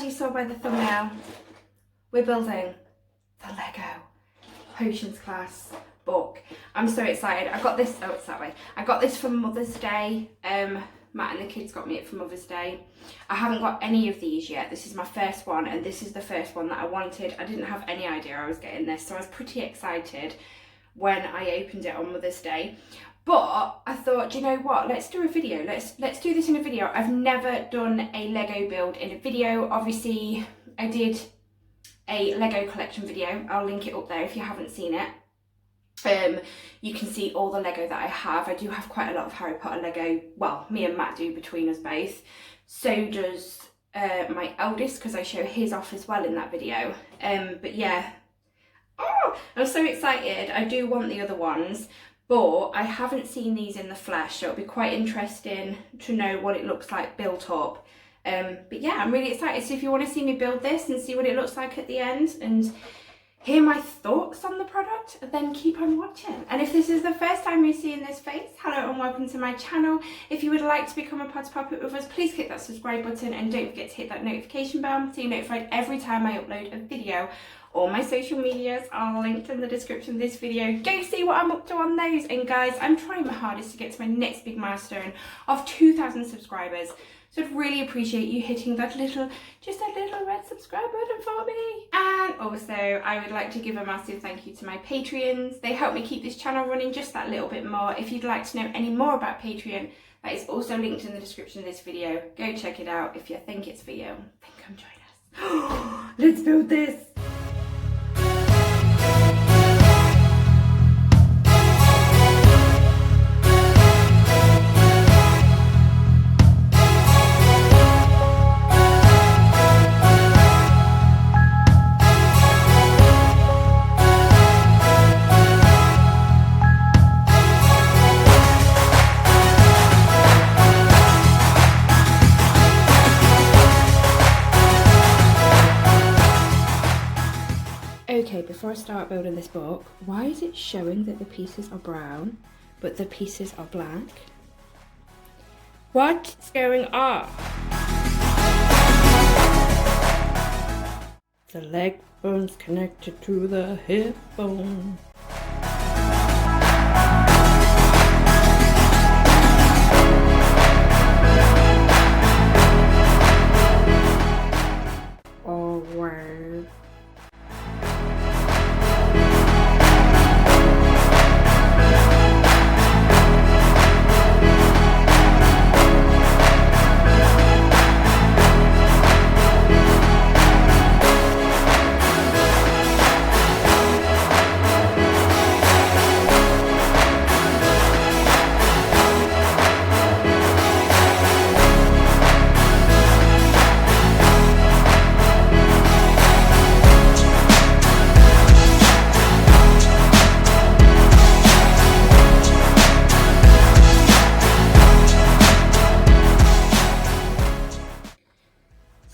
you saw by the thumbnail, we're building the Lego Potions class book. I'm so excited. I got this, oh, it's that way. I got this for Mother's Day. Matt and the kids got me it for Mother's Day. I haven't got any of these yet. This is my first one, and this is the first one that I wanted. I didn't have any idea I was getting this, so I was pretty excited when I opened it on Mother's Day. But I thought, you know what, let's do a video. Let's do this in a video. I've never done a Lego build in a video. Obviously, I did a Lego collection video. I'll link it up there if you haven't seen it. You can see all the Lego that I have. I do have quite a lot of Harry Potter Lego. Well, me and Matt do, between us both. So does my eldest, because I show his off as well in that video. But yeah, oh, I'm so excited. I do want the other ones, but I haven't seen these in the flesh, so it'll be quite interesting to know what it looks like built up. But yeah, I'm really excited. So if you want to see me build this and see what it looks like at the end and hear my thoughts on the product, then keep on watching. And if this is the first time you're seeing this face, hello and welcome to my channel. If you would like to become a part of Poppet with us, please click that subscribe button and don't forget to hit that notification bell so you're notified every time I upload a video. All my social medias are linked in the description of this video. Go see what I'm up to on those. And guys, I'm trying my hardest to get to my next big milestone of 2,000 subscribers. So I'd really appreciate you hitting that little, just that little red subscribe button for me. And also, I would like to give a massive thank you to my Patreons. They help me keep this channel running just that little bit more. If you'd like to know any more about Patreon, that is also linked in the description of this video. Go check it out if you think it's for you. Then come join us. Let's build this. Okay, before I start building this book, why is it showing that the pieces are brown, but the pieces are black? What's going on? The leg bone's connected to the hip bone. Oh, wow.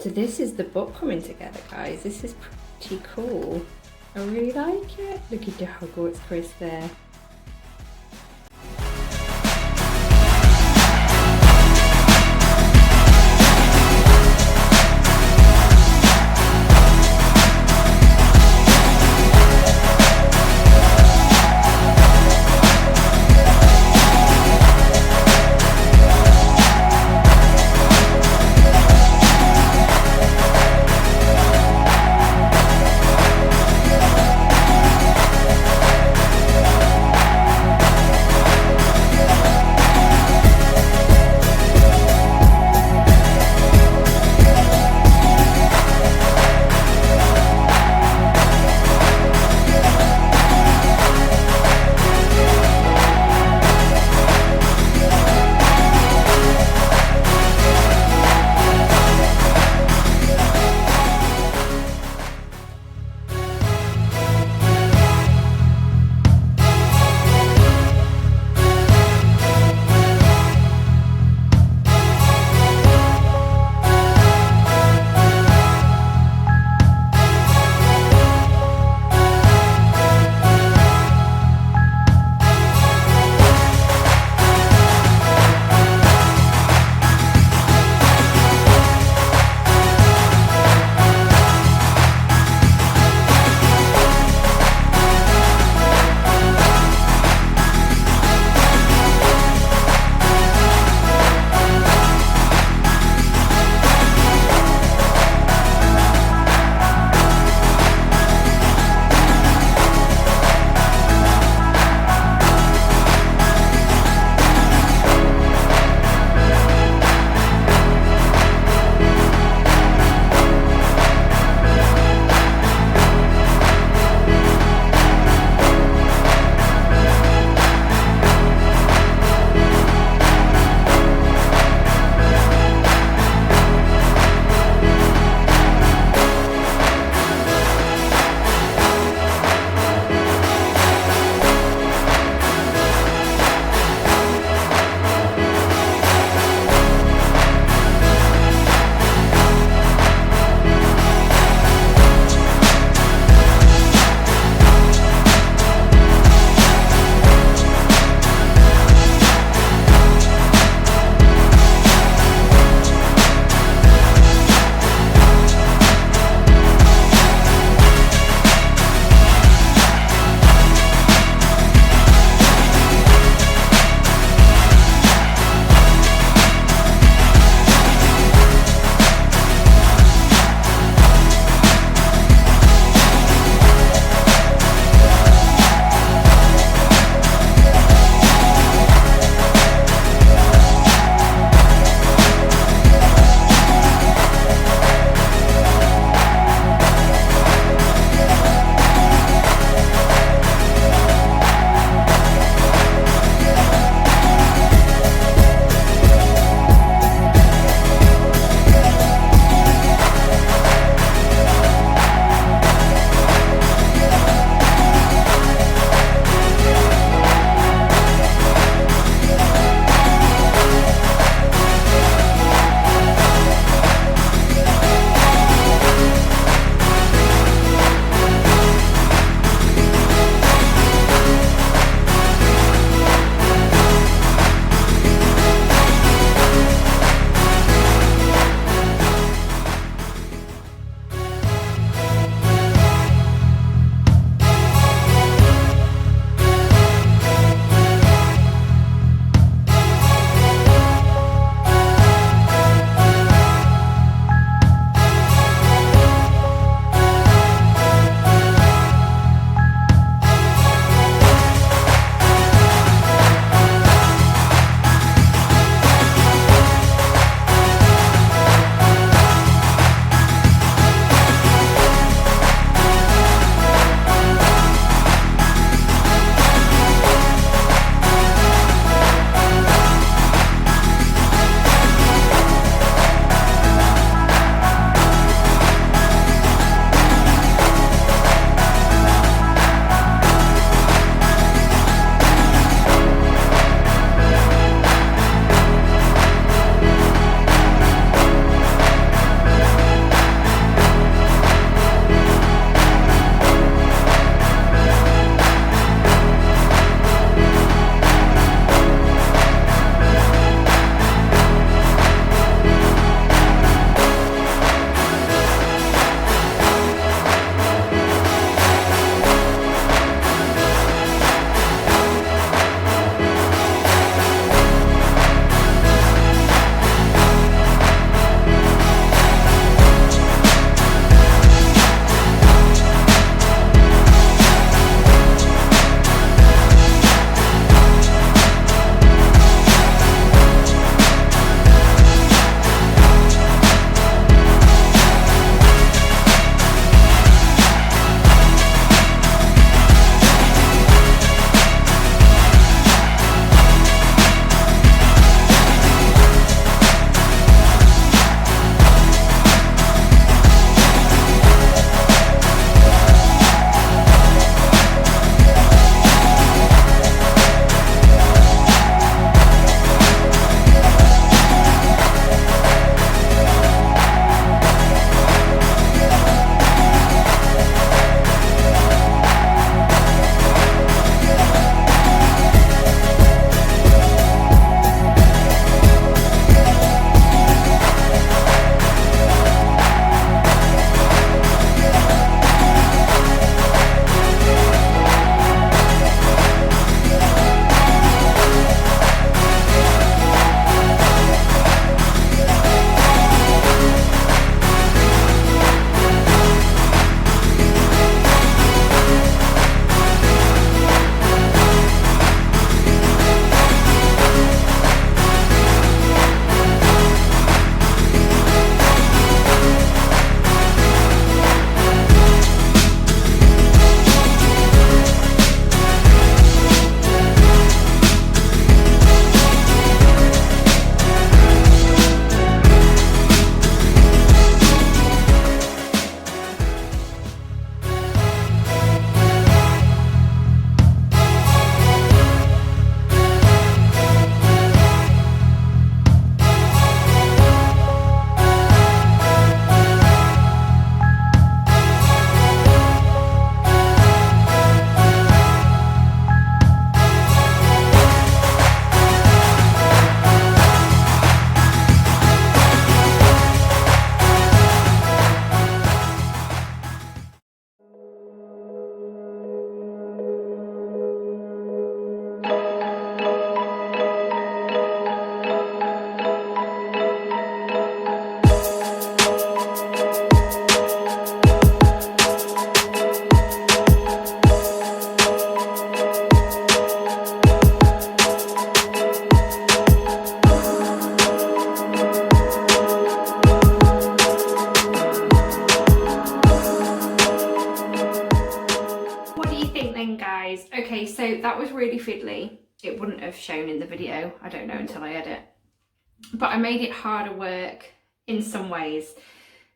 So this is the book coming together, guys. This is pretty cool. I really like it. Look at the Hogwarts Chris there. guys. Okay, so that was really fiddly. It wouldn't have shown in the video, I don't know until I edit. But I made it harder work in some ways.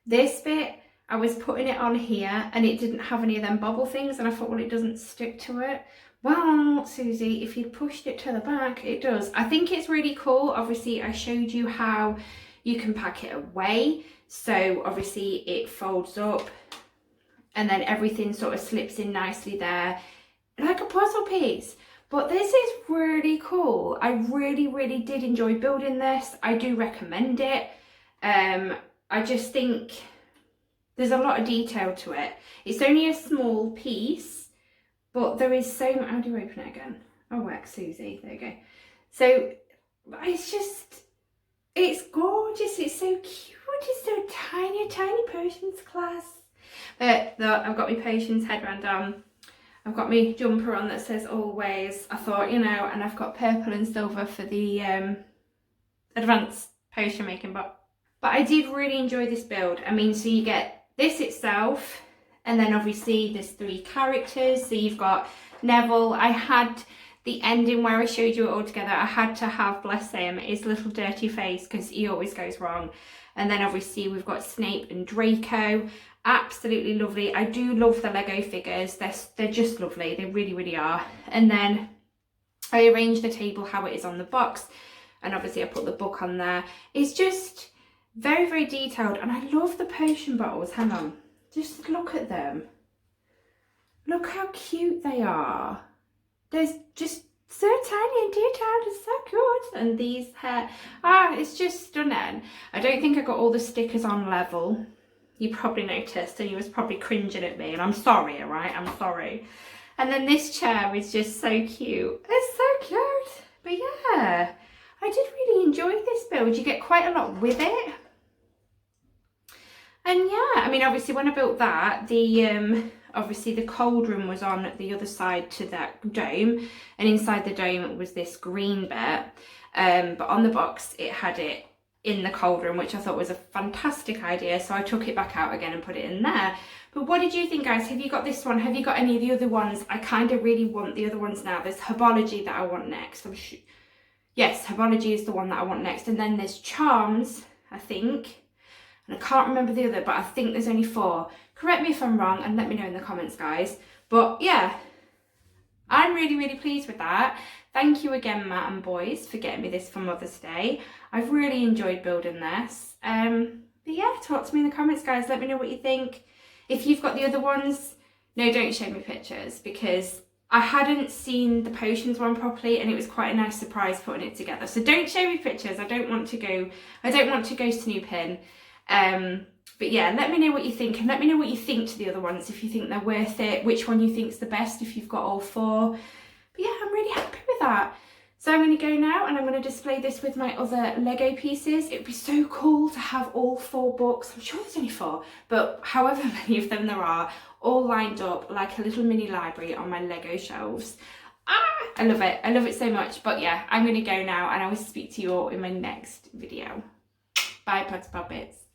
This bit, I was putting it on here and it didn't have any of them bobble things, and I thought, well, it doesn't stick to it. Well, Susie, if you pushed it to the back, it does. I think it's really cool. Obviously, I showed you how you can pack it away. So obviously it folds up and then everything sort of slips in nicely there, like a puzzle piece. But this is really cool. I really, really did enjoy building this. I do recommend it. I just think there's a lot of detail to it. It's only a small piece, but there is so much. How do you open it again? Oh, work, Susie. There you go. So it's just, it's gorgeous. It's so cute. It's so tiny, tiny potions class. I've got my potions headband on. I've got my jumper on that says always. I thought, you know, and I've got purple and silver for the advanced potion making box. But I did really enjoy this build. I mean, so you get this itself, and then obviously there's 3 characters. So you've got Neville. I had the ending where I showed you it all together. I had to have, bless him, his little dirty face because he always goes wrong. And then obviously we've got Snape and Draco. Absolutely lovely. I do love the Lego figures. They're just lovely. They really, really are. And then I arranged the table how it is on the box. And obviously I put the book on there. It's just very, very detailed. And I love the potion bottles. Hang on. Just look at them. Look how cute they are. They're just so tiny and detailed. It's so good. And these hair, it's just stunning. I don't think I got all the stickers on level. You probably noticed, and you was probably cringing at me, and I'm sorry, all right? I'm sorry. And then this chair is just so cute. It's so cute. But yeah, I did really enjoy this build. You get quite a lot with it. And yeah, I mean, obviously when I built that, obviously the cauldron was on the other side to that dome, and inside the dome was this green bit. But on the box, it had it in the cauldron, which I thought was a fantastic idea. So I took it back out again and put it in there. But what did you think, guys? Have you got this one? Have you got any of the other ones? I kind of really want the other ones now. There's Herbology that I want next. Yes, Herbology is the one that I want next. And then there's Charms, I think. And I can't remember the other, but I think there's only 4. Correct me if I'm wrong and let me know in the comments, guys. But yeah, I'm really, really pleased with that. Thank you again, Matt and boys, for getting me this for Mother's Day. I've really enjoyed building this. But yeah, talk to me in the comments, guys. Let me know what you think. If you've got the other ones, no, don't show me pictures, because I hadn't seen the potions one properly, and it was quite a nice surprise putting it together. So don't show me pictures. I don't want to go snooping. But yeah, let me know what you think, and let me know what you think to the other ones, if you think they're worth it, which one you think's the best if you've got all 4. But yeah, I'm really happy with that. So I'm going to go now and I'm going to display this with my other Lego pieces. It'd be so cool to have all 4 books. I'm sure there's only 4, but however many of them there are, all lined up like a little mini library on my Lego shelves. I love it. I love it so much. But yeah, I'm going to go now, and I will speak to you all in my next video. Bye, Poppets.